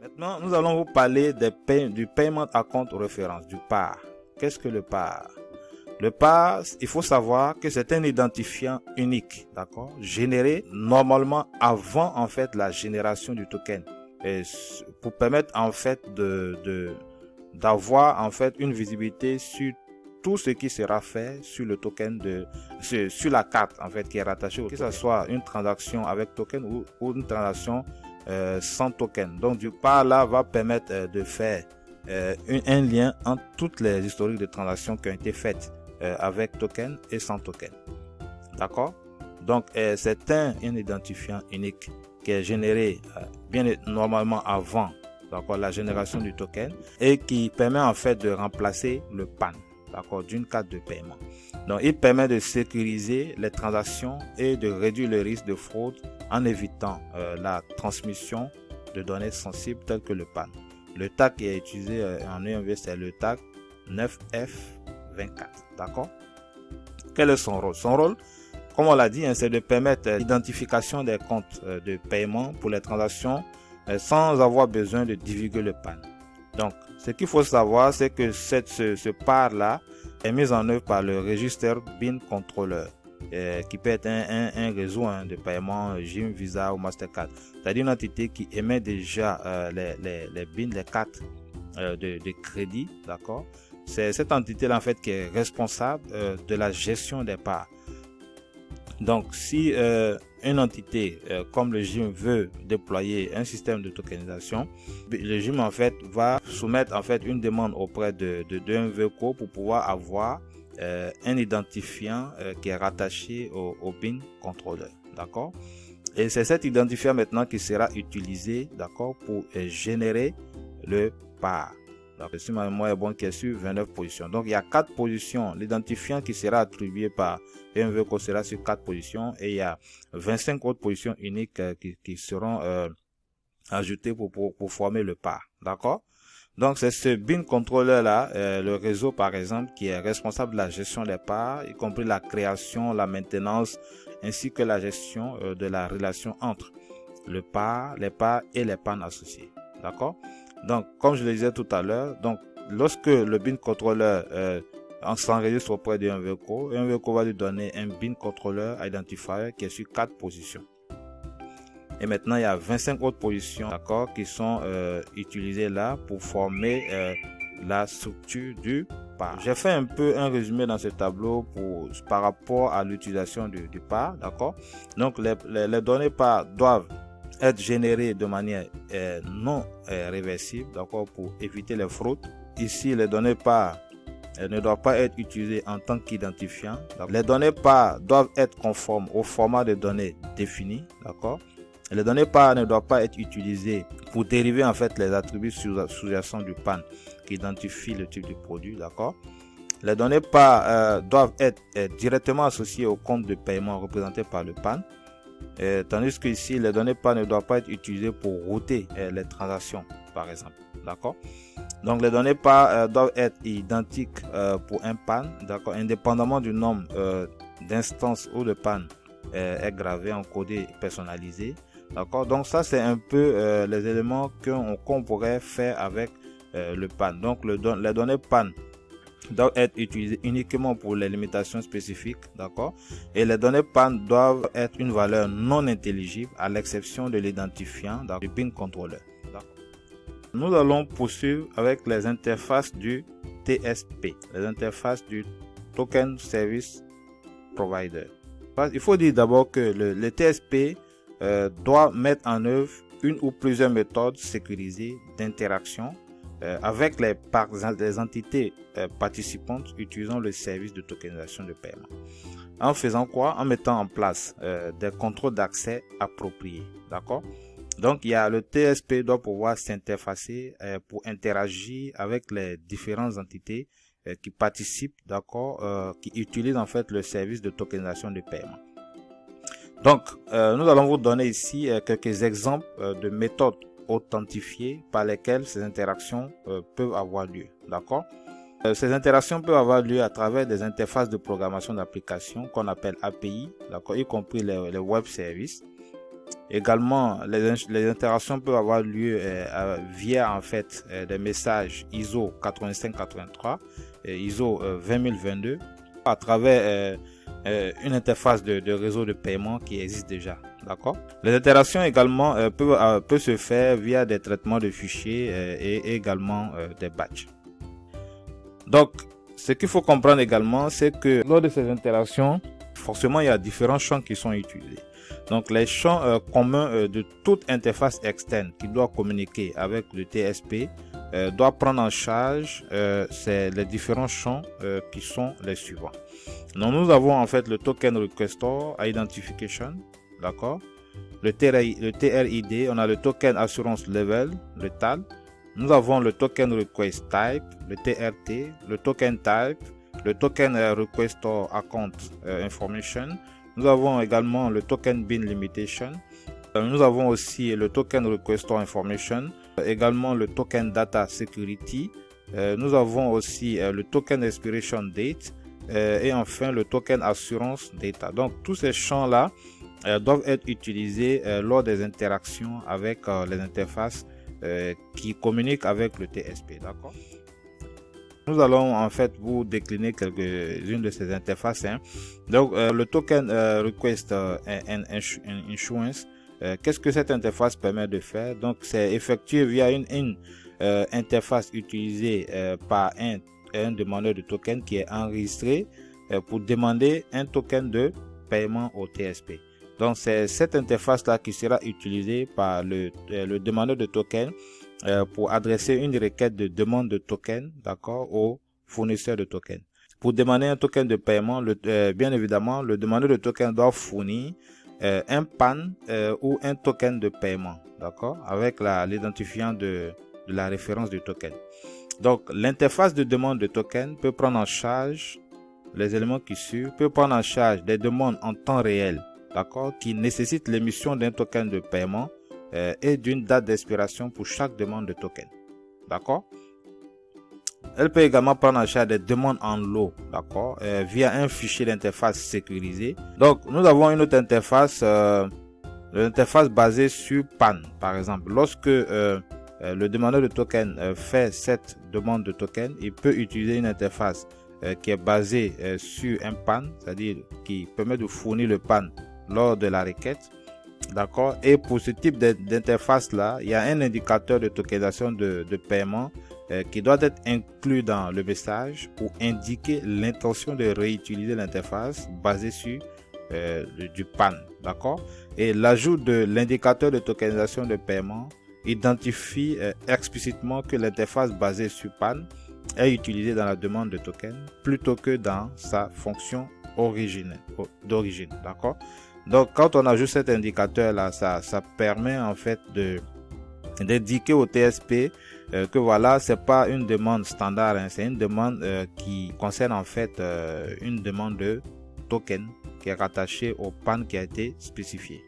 Maintenant, nous allons vous parler du Payment Account Reference, du PAR. Qu'est-ce que le PAR? Le PAR, il faut savoir que c'est un identifiant unique, d'accord, généré normalement avant en fait la génération du token, et pour permettre en fait d'avoir en fait une visibilité sur tout ce qui sera fait sur le token sur la carte en fait qui est rattachée, que ce soit une transaction avec token ou une transaction sans token. Donc du PAR là va permettre de faire un lien entre toutes les historiques de transactions qui ont été faites avec token et sans token. D'accord? Donc c'est un identifiant unique qui est généré bien normalement avant, d'accord, la génération du token, et qui permet en fait de remplacer le PAN, d'accord, d'une carte de paiement. Donc il permet de sécuriser les transactions et de réduire le risque de fraude en évitant la transmission de données sensibles telles que le PAN. Le tag qui est utilisé en EMV, c'est le tag 9F24. D'accord? Quel est son rôle? Son rôle, comme on l'a dit, c'est de permettre l'identification des comptes de paiement pour les transactions sans avoir besoin de divulguer le PAN. Donc, ce qu'il faut savoir, c'est que ce PAR-là est mis en œuvre par le register BIN Controller, qui peut être un réseau de paiement GIM, Visa ou Mastercard. C'est-à-dire une entité qui émet déjà les BIN, les cartes de crédit, d'accord. C'est cette entité-là en fait qui est responsable de la gestion des parts. Donc, si une entité comme le GIM veut déployer un système de tokenisation, le GIM en fait va soumettre en fait une demande auprès de MVCO pour pouvoir avoir un identifiant qui est rattaché au BIN controller, d'accord. Et c'est cet identifiant maintenant qui sera utilisé, d'accord, pour générer le PAR. Donc, si ma mémoire est bonne, qui est sur 29 positions. Donc, il y a 4 positions. L'identifiant qui sera attribué par MVCO sera sur 4 positions. Et il y a 25 autres positions uniques qui seront ajoutées pour former le PAR. D'accord? Donc, c'est ce BIN controller là, le réseau par exemple, qui est responsable de la gestion des parts, y compris la création, la maintenance, ainsi que la gestion de la relation entre le PAR, les parts et les PAN associés. D'accord? Donc, comme je le disais tout à l'heure, donc lorsque le BIN controller s'enregistre auprès de MVCO va lui donner un BIN controller identifier qui est sur 4 positions. Et maintenant, il y a 25 autres positions, d'accord, qui sont utilisées là pour former la structure du PAR. J'ai fait un peu un résumé dans ce tableau par rapport à l'utilisation du PAR, d'accord. Donc, les données PAR doivent être générées de manière non réversible, d'accord, pour éviter les fraudes. Ici, les données PAR ne doivent pas être utilisées en tant qu'identifiant. Les données PAR doivent être conformes au format de données défini, d'accord. Les données PAR ne doivent pas être utilisées pour dériver en fait les attributs sous-jacents du PAN qui identifient le type de produit, d'accord. Les données PAR doivent être directement associées au compte de paiement représenté par le PAN. Tandis que ici, les données PAR ne doivent pas être utilisées pour router les transactions, par exemple, d'accord. Donc, les données PAR doivent être identiques pour un PAN, d'accord, indépendamment du nombre d'instances où le PAN est gravé, encodé, personnalisé, d'accord. Donc, ça, c'est un peu les éléments qu'on pourrait faire avec le PAN. Donc, les données PAN doivent être utilisées uniquement pour les limitations spécifiques, d'accord, et les données PAN doivent être une valeur non intelligible à l'exception de l'identifiant du BIN controller. Nous allons poursuivre avec les interfaces du TSP, les interfaces du Token Service Provider. Il faut dire d'abord que le TSP doit mettre en œuvre une ou plusieurs méthodes sécurisées d'interaction avec les entités participantes utilisant le service de tokenisation de paiement. En faisant quoi? En mettant en place des contrôles d'accès appropriés. D'accord? Donc, le TSP doit pouvoir s'interfacer pour interagir avec les différentes entités qui participent, d'accord, qui utilisent en fait le service de tokenisation de paiement. Donc, nous allons vous donner ici quelques exemples de méthodes authentifiées par lesquelles ces interactions peuvent avoir lieu, d'accord. Ces interactions peuvent avoir lieu à travers des interfaces de programmation d'applications qu'on appelle API, d'accord, y compris les web services. Également, les interactions peuvent avoir lieu via en fait des messages ISO 8583 et ISO 20022 à travers une interface de réseau de paiement qui existe déjà. D'accord. Les interactions également peuvent se faire via des traitements de fichiers et également des batchs. Donc, ce qu'il faut comprendre également, c'est que lors de ces interactions, forcément, il y a différents champs qui sont utilisés. Donc, les champs communs de toute interface externe qui doit communiquer avec le TSP doit prendre en charge les différents champs qui sont les suivants. Donc, nous avons en fait le token requestor identification, d'accord, le TRID, on a le token assurance level, le TAL. Nous avons le token request type, le TRT, le token type, le token requestor account information. Nous avons également le token bin limitation. Nous avons aussi le token requestor information, également le token data security. Nous avons aussi le token expiration date et enfin le token assurance data. Donc tous ces champs-là doivent être utilisés lors des interactions avec les interfaces qui communiquent avec le TSP. D'accord. Nous allons en fait vous décliner quelques-unes de ces interfaces. Donc le token request and issuance, qu'est-ce que cette interface permet de faire? Donc c'est effectué via une interface utilisée par un demandeur de token qui est enregistré pour demander un token de paiement au TSP. Donc c'est cette interface là qui sera utilisée par le demandeur de token pour adresser une requête de demande de token, d'accord, au fournisseur de token. Pour demander un token de paiement, bien évidemment, le demandeur de token doit fournir un PAN ou un token de paiement, d'accord, avec l'identifiant de la référence du token. Donc, l'interface de demande de token peut prendre en charge les éléments qui suivent, peut prendre en charge des demandes en temps réel, d'accord, qui nécessitent l'émission d'un token de paiement et d'une date d'expiration pour chaque demande de token. D'accord. Elle peut également prendre en charge des demandes en lot, d'accord, via un fichier d'interface sécurisé. Donc, nous avons une autre interface, l'interface basée sur PAN, par exemple. Lorsque le demandeur de token fait cette demande de token, il peut utiliser une interface qui est basée sur un PAN, c'est-à-dire qui permet de fournir le PAN lors de la requête. D'accord. Et pour ce type d'interface là, il y a un indicateur de tokenisation de paiement qui doit être inclus dans le message pour indiquer l'intention de réutiliser l'interface basée sur du PAN. D'accord. Et l'ajout de l'indicateur de tokenisation de paiement identifie explicitement que l'interface basée sur PAN est utilisée dans la demande de token plutôt que dans sa fonction d'origine. D'accord. Donc, quand on ajoute cet indicateur-là, ça permet en fait d'indiquer au TSP que voilà, c'est pas une demande standard, c'est une demande qui concerne en fait une demande de token qui est rattachée au PAN qui a été spécifié.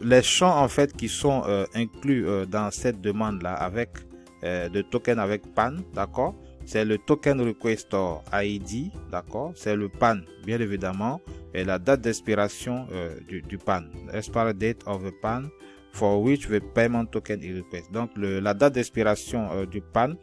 Les champs en fait qui sont inclus dans cette demande-là avec de token avec PAN, d'accord, c'est le token requestor ID, d'accord, c'est le PAN bien évidemment, et la date d'expiration du PAN, expiry date of the PAN for which the payment token is requested. Donc la date d'expiration du PAN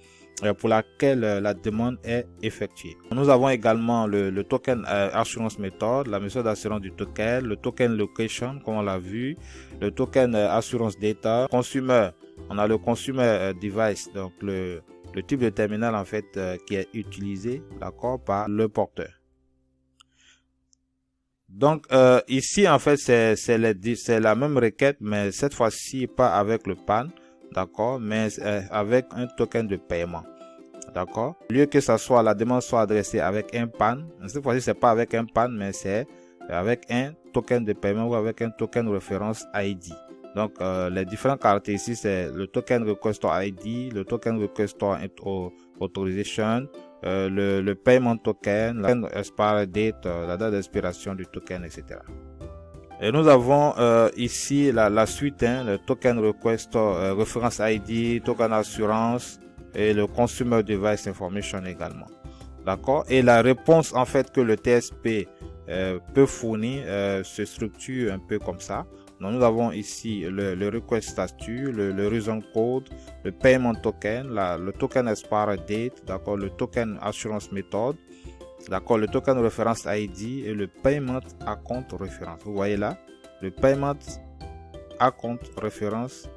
pour laquelle la demande est effectuée. Nous avons également le token assurance method, la méthode d'assurance du token, le token location comme on l'a vu, le token assurance data, consumer, on a le consumer device, donc le type de terminal en fait qui est utilisé, d'accord, par le porteur. Donc ici en fait c'est la même requête, mais cette fois-ci pas avec le PAN, d'accord, mais avec un token de paiement, d'accord. Au lieu que ça soit la demande soit adressée avec un PAN, cette fois-ci c'est pas avec un PAN, mais c'est avec un token de paiement ou avec un token référence ID. Donc les différentes caractéristiques, c'est le token requestor ID, le token requestor authorization, le payment token, la expiry date, la date d'expiration du token, etc. Et nous avons ici la suite, le token requestor, reference ID, token assurance et le consumer device information également. D'accord. Et la réponse en fait que le TSP peut fournir se structure un peu comme ça. Donc, nous avons ici le request statut, le reason code, le payment token, le token expire date, d'accord, le token assurance method, d'accord, le token reference ID et le payment account reference. Vous voyez là, le payment account reference,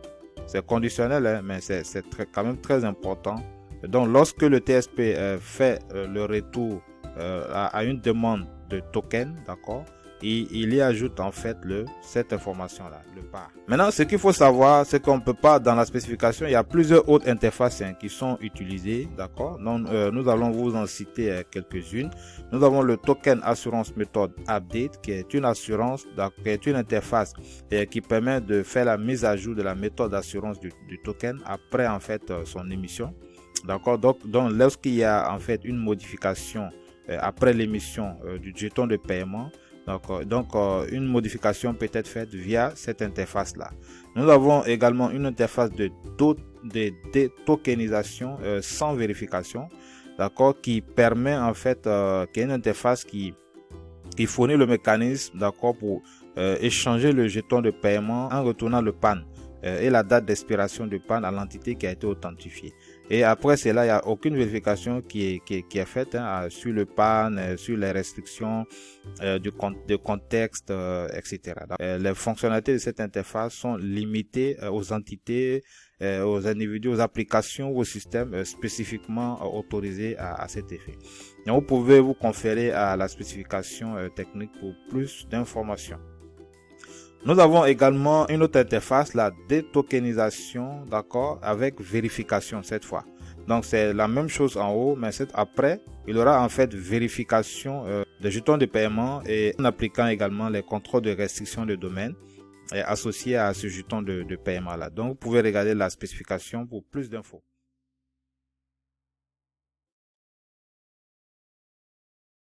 c'est conditionnel, hein, mais c'est quand même très important. Donc, lorsque le TSP fait le retour à une demande de token, d'accord, il y ajoute en fait cette information là, le par. Maintenant, ce qu'il faut savoir, c'est qu'on ne peut pas, dans la spécification, il y a plusieurs autres interfaces qui sont utilisées, d'accord. Donc nous allons vous en citer quelques-unes. Nous avons le token assurance method update, qui est une assurance, qui est une interface qui permet de faire la mise à jour de la méthode d'assurance du token après en fait son émission, d'accord. Donc lorsqu'il y a en fait une modification après l'émission du jeton de paiement, donc une modification peut être faite via cette interface là. Nous avons également une interface de détokenisation sans vérification, d'accord, qui permet en fait qui est une interface qui fournit le mécanisme, d'accord, pour échanger le jeton de paiement en retournant le PAN et la date d'expiration du PAN à l'entité qui a été authentifiée. Et après cela, il n'y a aucune vérification qui est faite sur le PAN, sur les restrictions de contexte, etc. Donc, les fonctionnalités de cette interface sont limitées aux entités, aux individus, aux applications ou aux systèmes spécifiquement autorisés à cet effet. Donc, vous pouvez vous conférer à la spécification technique pour plus d'informations. Nous avons également une autre interface, la détokenisation, d'accord, avec vérification cette fois. Donc c'est la même chose en haut, mais après, il y aura en fait vérification des jetons de paiement et en appliquant également les contrôles de restriction de domaine associés à ce jeton de paiement là. Donc vous pouvez regarder la spécification pour plus d'infos.